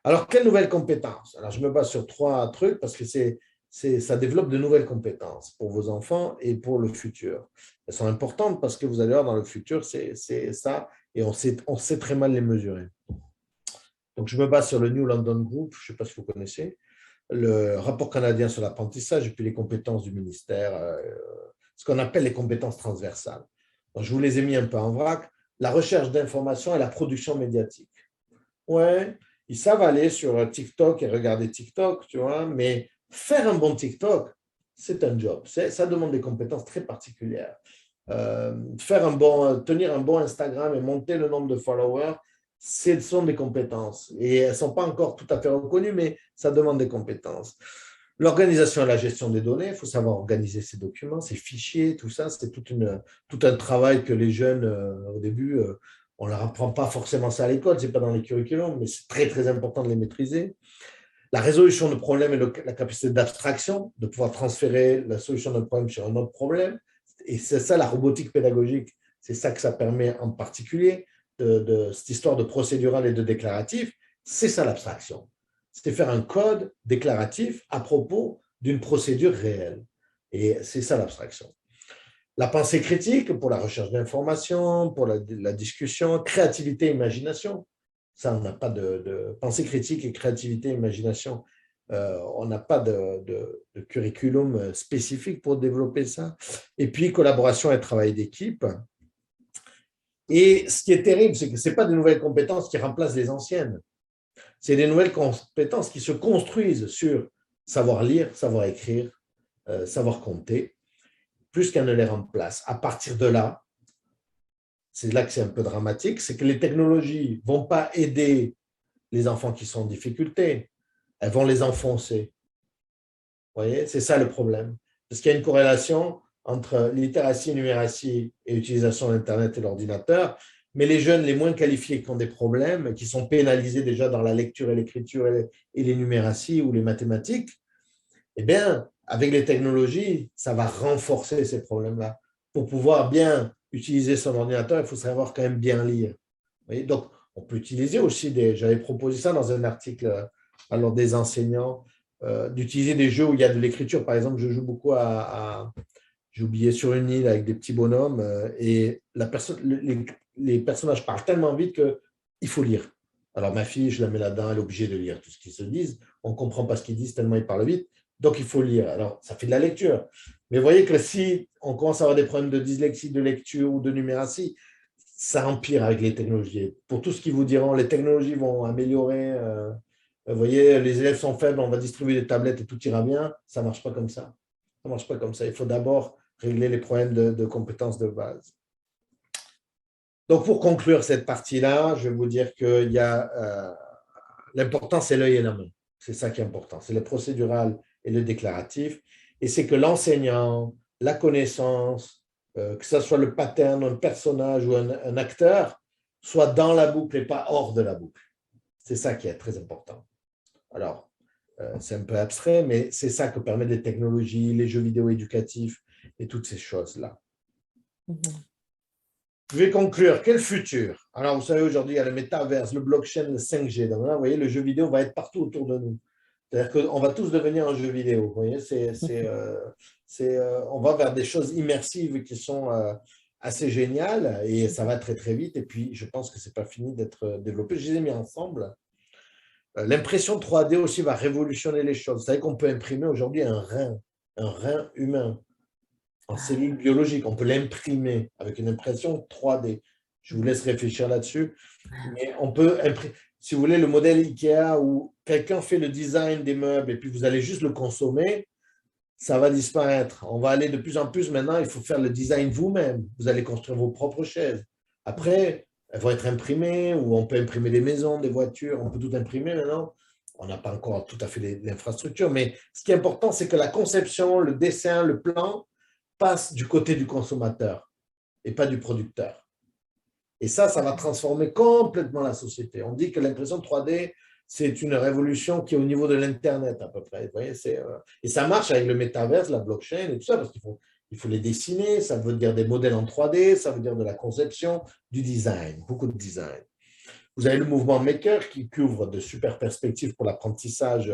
Alors, quelles nouvelles compétences? Alors, je me base sur trois trucs parce que ça développe de nouvelles compétences pour vos enfants et pour le futur. Elles sont importantes parce que vous allez voir dans le futur, c'est ça, et on sait très mal les mesurer. Donc, je me base sur le New London Group, je ne sais pas si vous connaissez, le rapport canadien sur l'apprentissage et puis les compétences du ministère, ce qu'on appelle les compétences transversales. Donc, je vous les ai mis un peu en vrac. La recherche d'informations et la production médiatique. Ouais, ils savent aller sur TikTok et regarder TikTok, tu vois, mais faire un bon TikTok, c'est un job. Ça demande des compétences très particulières. Tenir un bon Instagram et monter le nombre de followers, ce sont des compétences. Et elles ne sont pas encore tout à fait reconnues, mais ça demande des compétences. L'organisation et la gestion des données, il faut savoir organiser ces documents, ces fichiers, tout ça, c'est tout un travail que les jeunes, au début, on ne leur apprend pas forcément ça à l'école, ce n'est pas dans les curriculums, mais c'est très, très important de les maîtriser. La résolution de problèmes et la capacité d'abstraction, de pouvoir transférer la solution d'un problème sur un autre problème. Et c'est ça la robotique pédagogique, c'est ça que ça permet en particulier, de cette histoire de procédural et de déclaratif, c'est ça l'abstraction. C'est faire un code déclaratif à propos d'une procédure réelle. Et c'est ça l'abstraction. La pensée critique pour la recherche d'informations, pour la discussion, créativité, imagination. Ça, on n'a pas de pensée critique et créativité, imagination. On n'a pas de curriculum spécifique pour développer ça. Et puis, collaboration et travail d'équipe. Et ce qui est terrible, c'est que ce n'est pas des nouvelles compétences qui remplacent les anciennes. C'est des nouvelles compétences qui se construisent sur savoir lire, savoir écrire, savoir compter, plus qu'elles ne les remplacent. À partir de là, c'est là que c'est un peu dramatique, c'est que les technologies ne vont pas aider les enfants qui sont en difficulté, elles vont les enfoncer. Vous voyez, c'est ça le problème. Parce qu'il y a une corrélation entre littératie, numératie et utilisation d'Internet et l'ordinateur, mais les jeunes les moins qualifiés qui ont des problèmes, qui sont pénalisés déjà dans la lecture et l'écriture et les numératies ou les mathématiques, eh bien, avec les technologies, ça va renforcer ces problèmes-là. Pour pouvoir bien utiliser son ordinateur, il faut savoir quand même bien lire. Vous voyez, donc, on peut utiliser aussi j'avais proposé ça dans un article alors des enseignants, d'utiliser des jeux où il y a de l'écriture. Par exemple, je joue beaucoup j'ai oublié sur une île avec des petits bonhommes et les personnages parlent tellement vite qu'il faut lire. Alors, ma fille, je la mets là-dedans, elle est obligée de lire tout ce qu'ils se disent. On ne comprend pas ce qu'ils disent tellement ils parlent vite. Donc, il faut lire. Alors, ça fait de la lecture. Mais vous voyez que si on commence à avoir des problèmes de dyslexie, de lecture ou de numératie, ça empire avec les technologies. Pour tout ce qu'ils vous diront, les technologies vont améliorer. Vous voyez, les élèves sont faibles, on va distribuer des tablettes et tout ira bien. Ça ne marche pas comme ça. Ça ne marche pas comme ça. Il faut d'abord régler les problèmes de compétences de base. Donc, pour conclure cette partie-là, je vais vous dire qu'il y a l'important, c'est l'œil et la main. C'est ça qui est important. C'est le procédural et le déclaratif. Et c'est que l'enseignant, la connaissance, que ce soit le pattern, un personnage ou un acteur, soit dans la boucle et pas hors de la boucle. C'est ça qui est très important. Alors, c'est un peu abstrait, mais c'est ça que permettent les technologies, les jeux vidéo éducatifs et toutes ces choses-là. Je vais conclure. Quel futur? Alors, vous savez, aujourd'hui, il y a le métaverse, le blockchain, le 5G. Donc là, vous voyez, le jeu vidéo va être partout autour de nous. C'est-à-dire qu'on va tous devenir un jeu vidéo. Vous voyez, on va vers des choses immersives qui sont assez géniales et ça va très, très vite. Et puis, je pense que ce n'est pas fini d'être développé. Je les ai mis ensemble. L'impression 3D aussi va révolutionner les choses. Vous savez qu'on peut imprimer aujourd'hui un rein humain en cellules biologiques. On peut l'imprimer avec une impression 3D. Je vous laisse réfléchir là-dessus. Mais on peut imprimer, si vous voulez, le modèle IKEA où quelqu'un fait le design des meubles et puis vous allez juste le consommer, ça va disparaître. On va aller de plus en plus maintenant, il faut faire le design vous-même. Vous allez construire vos propres chaises. Après, elles vont être imprimées ou on peut imprimer des maisons, des voitures, on peut tout imprimer maintenant. On n'a pas encore tout à fait l'infrastructure, mais ce qui est important, c'est que la conception, le dessin, le plan passe du côté du consommateur et pas du producteur. Et ça va transformer complètement la société. On dit que l'impression 3D, c'est une révolution qui est au niveau de l'Internet à peu près. Vous voyez, et ça marche avec le métaverse, la blockchain et tout ça, parce qu'il faut les dessiner, ça veut dire des modèles en 3D, ça veut dire de la conception, du design, beaucoup de design. Vous avez le mouvement Maker qui couvre de super perspectives pour l'apprentissage.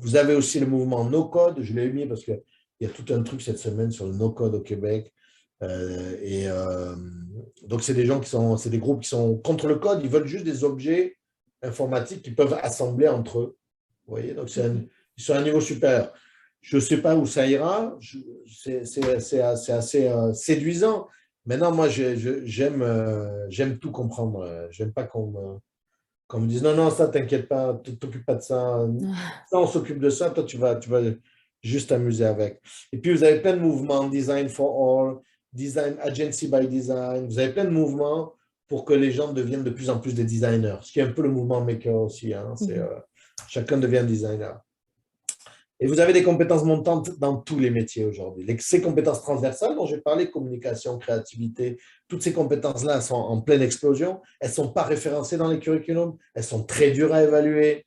Vous avez aussi le mouvement No Code, je l'ai mis parce qu'il y a tout un truc cette semaine sur le No Code au Québec. Donc, c'est des gens c'est des groupes qui sont contre le code, ils veulent juste des objets informatiques qu'ils peuvent assembler entre eux. Vous voyez, donc ils sont à un niveau supérieur. Je ne sais pas où ça ira, c'est assez séduisant. Maintenant, moi, j'aime tout comprendre. J'aime pas qu'on me dise non, non, ça, t'inquiète pas, t'occupes pas de ça. Ça, on s'occupe de ça, toi, tu vas juste t'amuser avec. Et puis, vous avez plein de mouvements, Design for All, Design Agency by Design. Vous avez plein de mouvements pour que les gens deviennent de plus en plus des designers. Ce qui est un peu le mouvement maker aussi. Hein, chacun devient designer. Et vous avez des compétences montantes dans tous les métiers aujourd'hui. Ces compétences transversales dont j'ai parlé, communication, créativité, toutes ces compétences-là sont en pleine explosion. Elles ne sont pas référencées dans les curriculums. Elles sont très dures à évaluer.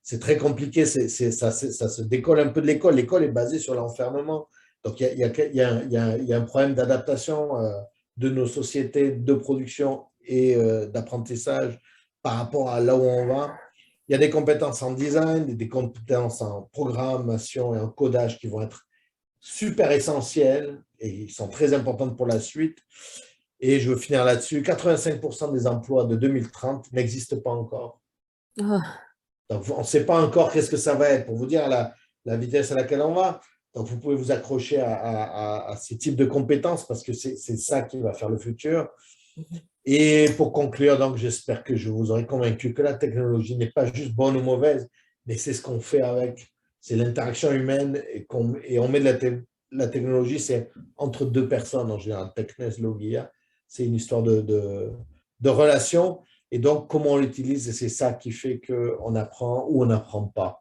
C'est très compliqué. Ça se décolle un peu de l'école. L'école est basée sur l'enfermement. Donc, il y a un problème d'adaptation de nos sociétés de production et d'apprentissage par rapport à là où on va. Il y a des compétences en design, des compétences en programmation et en codage qui vont être super essentielles et qui sont très importantes pour la suite. Et je veux finir là-dessus. 85% des emplois de 2030 n'existent pas encore. Oh. Donc, on ne sait pas encore qu'est-ce que ça va être pour vous dire la vitesse à laquelle on va. Donc, vous pouvez vous accrocher à ces types de compétences parce que c'est ça qui va faire le futur. Et pour conclure, donc, j'espère que je vous aurai convaincu que la technologie n'est pas juste bonne ou mauvaise, mais c'est ce qu'on fait avec. C'est l'interaction humaine et on met de la technologie, c'est entre deux personnes en général. Technes, Logia, c'est une histoire de relation. Et donc, comment on l'utilise, c'est ça qui fait qu'on apprend ou on n'apprend pas.